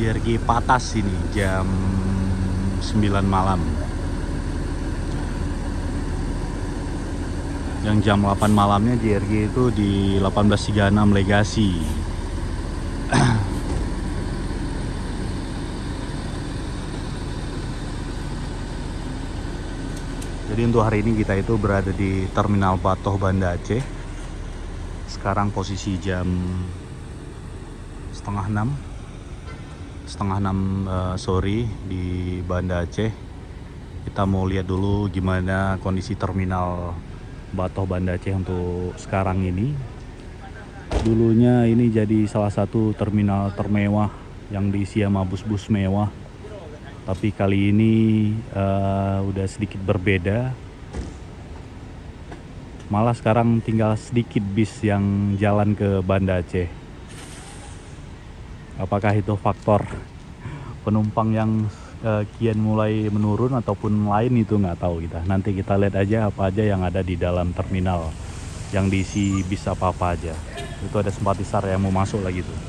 JRG Patas ini jam 9 malam. Yang jam 8 malamnya JRG itu di 1836 Legasi. Jadi untuk hari ini kita itu berada di Terminal Batoh Banda Aceh. Sekarang posisi jam setengah enam sore di Banda Aceh. Kita mau lihat dulu gimana kondisi terminal Batoh Banda Aceh untuk sekarang ini. Dulunya ini jadi salah satu terminal termewah yang diisi sama bus-bus mewah. Tapi kali ini udah sedikit berbeda. Malah sekarang tinggal sedikit bis yang jalan ke Banda Aceh. Apakah itu faktor penumpang yang kian mulai menurun ataupun lain, itu nggak tahu kita. Nanti kita lihat aja apa aja yang ada di dalam terminal, yang diisi bis apa-apa aja. Itu ada simpatisan yang mau masuk lagi tuh.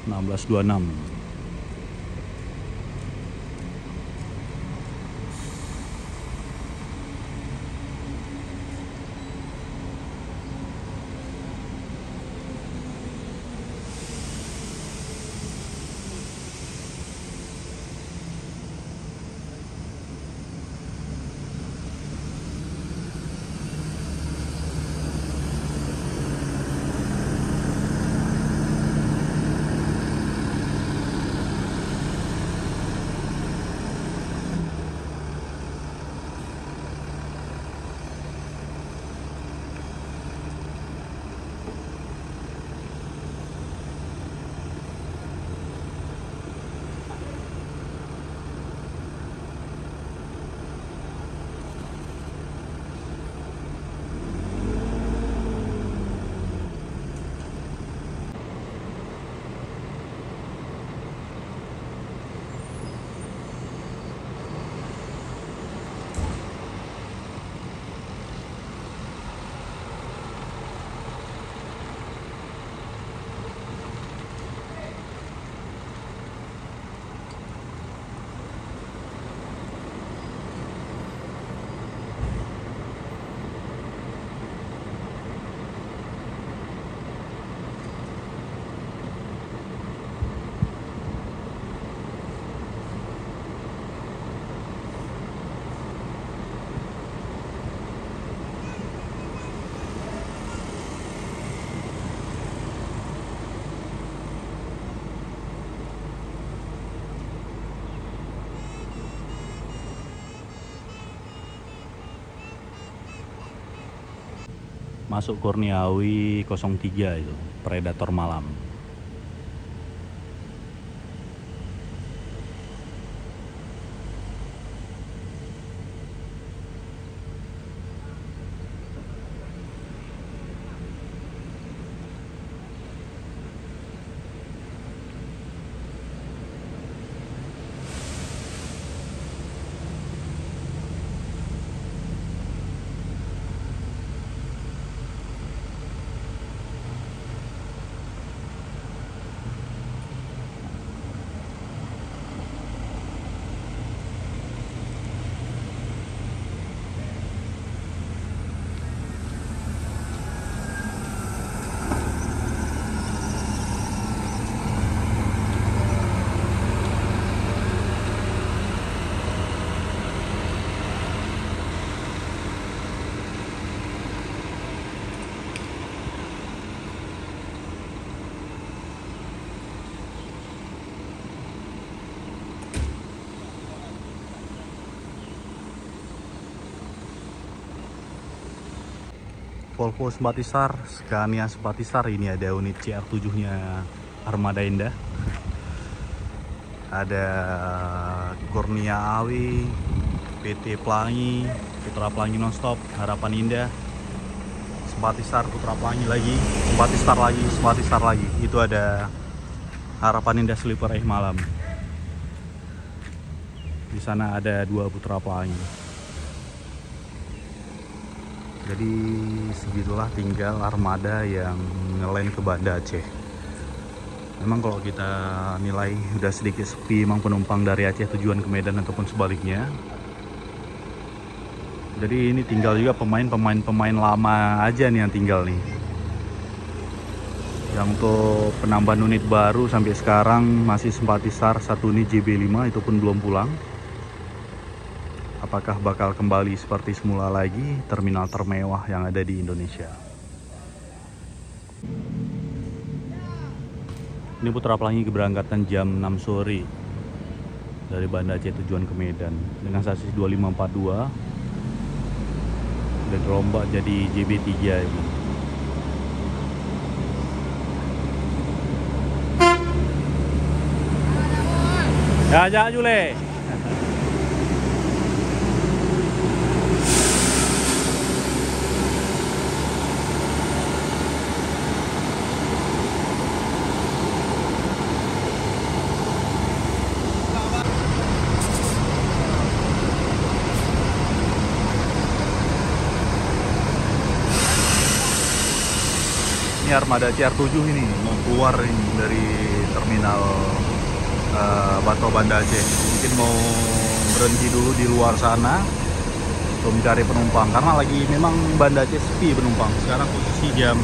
Enam 1626. Masuk Kurniawi 03 itu, Predator malam. Volvo Simpathisar, Scania Simpathisar. Ini ada unit CR7-nya Armada Indah. Ada Kurnia Awi, PT Pelangi, Putra Pelangi Nonstop, Harapan Indah, Simpathisar, Putra Pelangi lagi, Simpathisar lagi, Simpathisar lagi. Itu ada Harapan Indah Sleeper malam. Di sana ada 2 putra pelangi. Jadi segitulah tinggal armada yang ngeland ke Banda Aceh. Memang kalau kita nilai udah sedikit sepi memang penumpang dari Aceh tujuan ke Medan ataupun sebaliknya. Jadi ini tinggal juga pemain lama aja nih yang tinggal nih. Yang untuk penambahan unit baru sampai sekarang masih Simpatisar 1 unit JB5 itu pun belum pulang. Apakah bakal kembali seperti semula lagi terminal termewah yang ada di Indonesia? Ini putra pelangi keberangkatan jam 6 sore dari Banda Aceh tujuan ke Medan dengan sasis 2542 dan rombak jadi JB3 ini. Ya Jule. Ini armada CR7 ini mau keluar ini dari terminal Bato Banda Aceh. Mungkin mau berhenti dulu di luar sana untuk mencari penumpang karena lagi memang Banda Aceh sepi penumpang. Sekarang posisi jam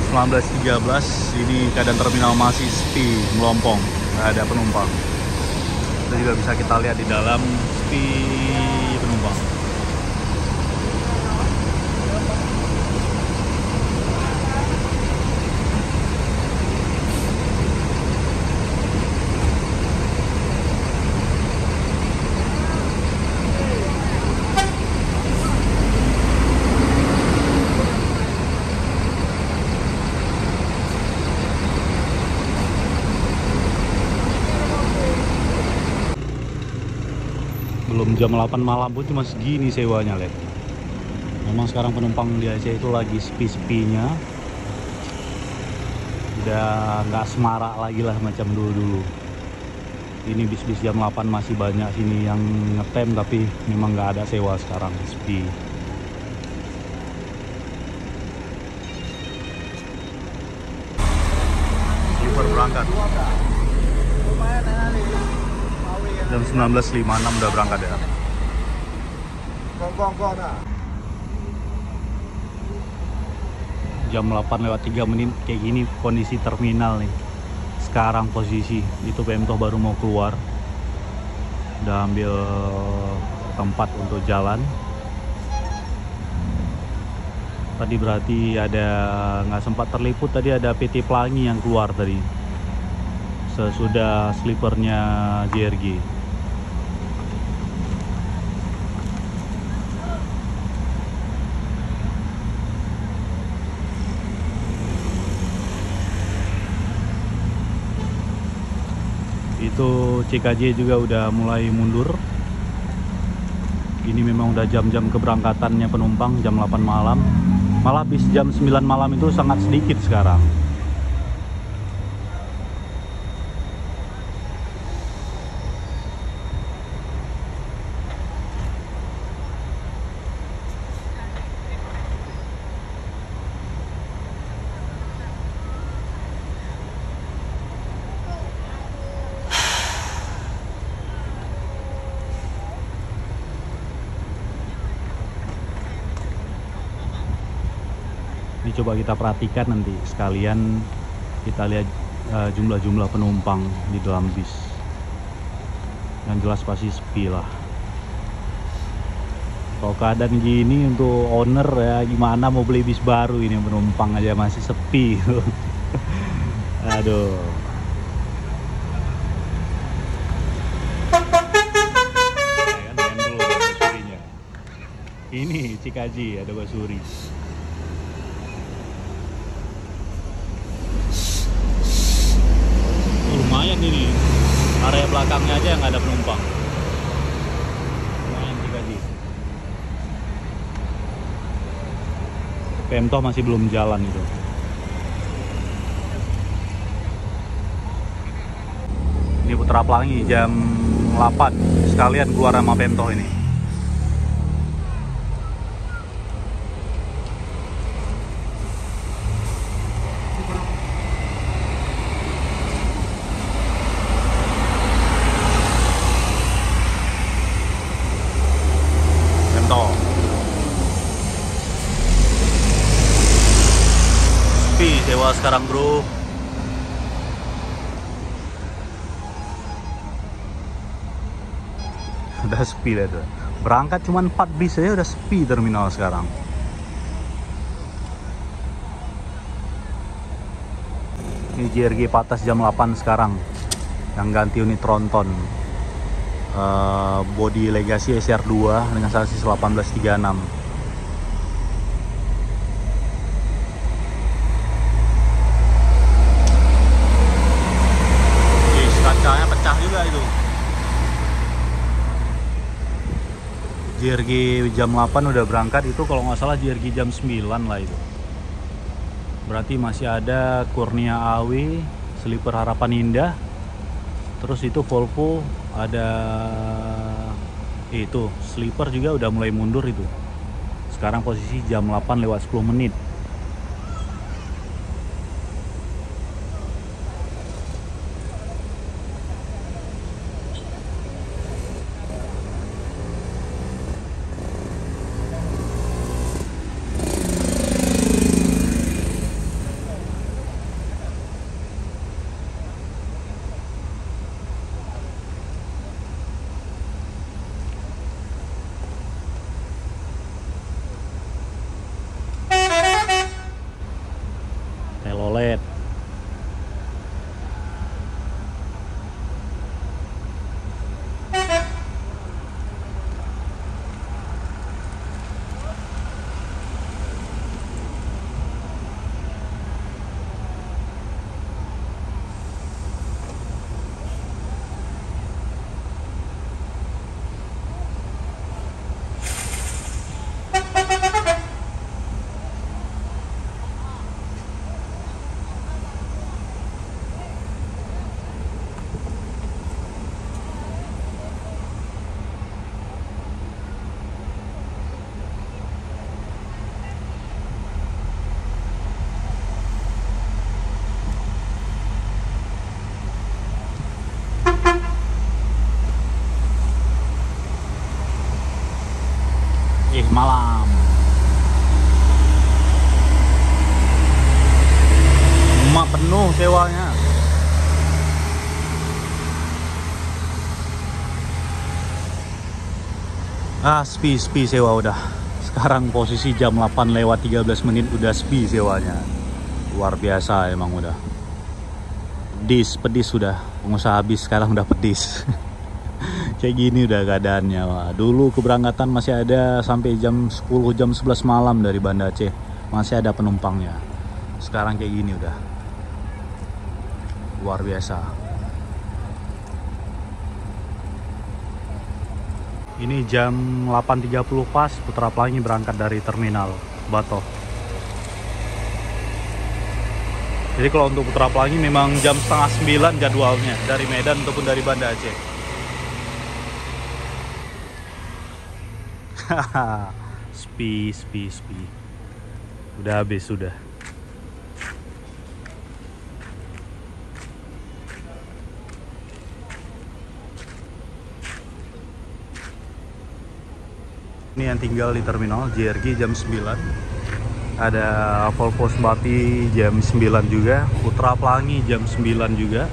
19.13, ini keadaan terminal masih sepi, melompong, nggak ada penumpang. Itu juga bisa kita lihat di dalam sepi penumpang. Belum jam 8 malam pun cuma segini sewanya, lihat. Memang sekarang penumpang di Aceh itu lagi sepi-sepinya. Udah nggak semarak lagi lah macam dulu-dulu. Ini bis-bis jam 8 masih banyak sini yang ngetem, tapi memang nggak ada sewa sekarang, sepi. Sleeper berangkat. Jam 19.56 udah berangkat ya. Jam 8:03 kayak gini kondisi terminal nih. Sekarang posisi itu Pemtoh baru mau keluar. Udah ambil tempat untuk jalan. Tadi berarti ada nggak sempat terliput, tadi ada PT Pelangi yang keluar tadi. Sesudah sleepernya JRG. Itu CKJ juga udah mulai mundur. Ini memang udah jam-jam keberangkatannya penumpang, jam 8 malam. Malah bis jam 9 malam itu sangat sedikit sekarang. Ini coba kita perhatikan nanti sekalian kita lihat jumlah-jumlah penumpang di dalam bis. Yang jelas pasti sepi lah. Kalau keadaan gini untuk owner ya gimana mau beli bis baru, ini penumpang aja masih sepi. Aduh. Ini Cikaji ada Basuri. Lumayan ini area belakangnya aja nggak ada penumpang. Lumayan Cikaji. Pemtoh masih belum jalan itu. Putra Pelangi jam 8 sekalian keluar sama Pemtoh ini. Pemtoh sepi sewa sekarang bro. Udah sepi dah tuh. Berangkat cuma 4 bis aja udah sepi terminal sekarang. Ini JRG Patas jam 8 sekarang. Yang ganti unit tronton. Body Legacy SR2 dengan sasis 1836. Kacanya pecah juga itu. JRG jam 8 udah berangkat, itu kalau nggak salah JRG jam 9 lah itu. Berarti masih ada Kurnia AW, Sleeper Harapan Indah. Terus itu Volvo ada itu Sleeper juga udah mulai mundur itu. Sekarang posisi jam 8 lewat 10 menit. Telolet. Malam emak penuh sewanya. Sepi sewa udah. Sekarang posisi jam 8 lewat 13 menit udah sepi sewanya. Luar biasa emang udah. Pedis sudah. Pengusaha habis sekarang udah pedis. Kayak gini udah keadaannya. Wah, dulu keberangkatan masih ada sampai jam 10 jam 11 malam dari Banda Aceh, masih ada penumpangnya. Sekarang kayak gini udah luar biasa. Ini jam 8.30 pas Putra Pelangi berangkat dari terminal Batoh. Jadi kalau untuk Putra Pelangi memang jam setengah 9 jadwalnya dari Medan ataupun dari Banda Aceh. Sepi. Udah habis sudah. Ini yang tinggal di terminal JRG jam 9. Ada Volvo Spati jam 9 juga, Putra Pelangi jam 9 juga.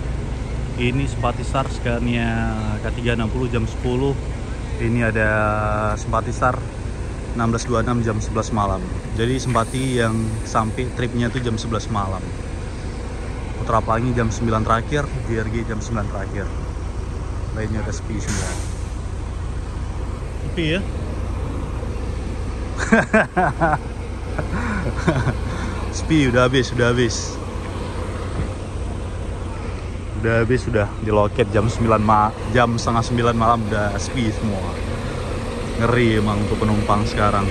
Ini Spatistar Scania K360 jam 10. Ini ada Spatistar 1626 jam 11 malam. Jadi Spati yang sampai tripnya itu jam 11 malam. Putra Pelangi jam 9 terakhir, JRG jam 9 terakhir. Lainnya udah sepi semua. Sepi ya? Sepi, udah habis. Udah habis, sudah di loket jam setengah 9 malam udah sepi semua. Ngeri emang untuk penumpang sekarang.